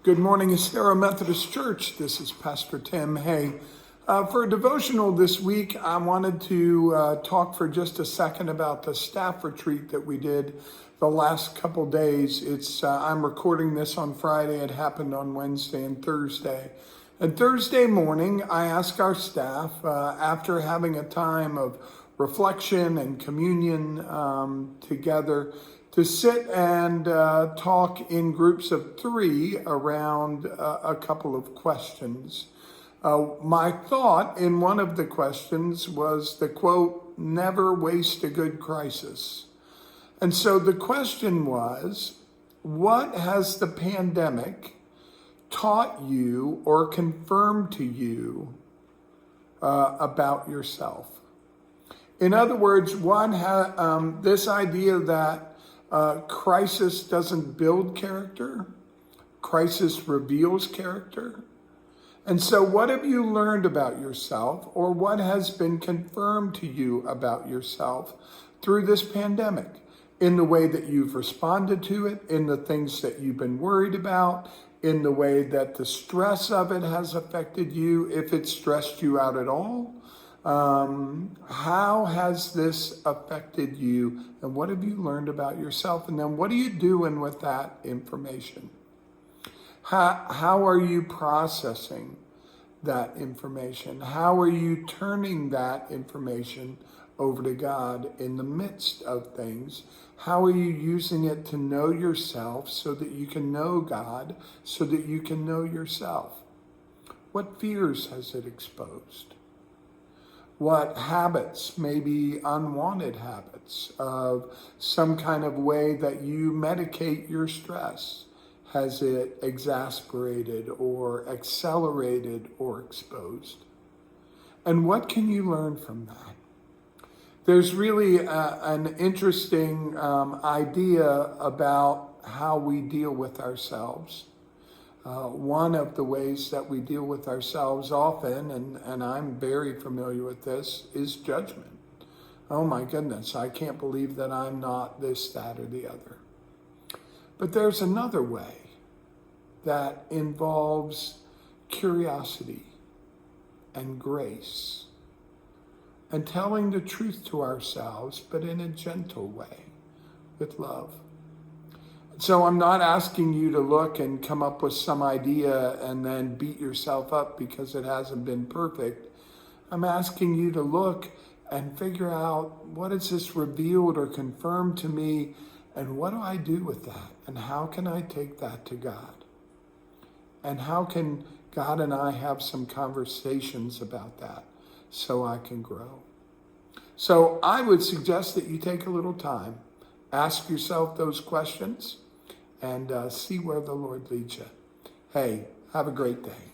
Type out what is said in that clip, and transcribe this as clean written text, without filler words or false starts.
Good morning, Sarah Methodist Church. This is Pastor Tim. Hey, for a devotional this week, I wanted to talk for just a second about the staff retreat that we did the last couple days. I'm recording this on Friday. It happened on Wednesday and Thursday. And Thursday morning, I asked our staff, after having a time of reflection and communion together, to sit and talk in groups of 3 around a couple of questions. My thought in one of the questions was the quote, "Never waste a good crisis." And so the question was, what has the pandemic taught you or confirmed to you about yourself? In other words, this idea that crisis doesn't build character, crisis reveals character. And so what have you learned about yourself, or what has been confirmed to you about yourself through this pandemic, in the way that you've responded to it, in the things that you've been worried about, in the way that the stress of it has affected you, if it stressed you out at all? How has this affected you, and what have you learned about yourself? And then what are you doing with that information? How are you processing that information? How are you turning that information over to God in the midst of things? How are you using it to know yourself so that you can know God, so that you can know yourself? What fears has it exposed? What habits, maybe unwanted habits of some kind of way that you medicate your stress, has it exasperated or accelerated or exposed? And what can you learn from that? There's really an interesting idea about how we deal with ourselves. One of the ways that we deal with ourselves often, and I'm very familiar with this, is judgment. Oh my goodness, I can't believe that I'm not this, that, or the other. But there's another way that involves curiosity and grace and telling the truth to ourselves, but in a gentle way, with love. So I'm not asking you to look and come up with some idea and then beat yourself up because it hasn't been perfect. I'm asking you to look and figure out, what has this revealed or confirmed to me, and what do I do with that? And how can I take that to God? And how can God and I have some conversations about that so I can grow? So I would suggest that you take a little time, ask yourself those questions, and see where the Lord leads you. Hey, have a great day.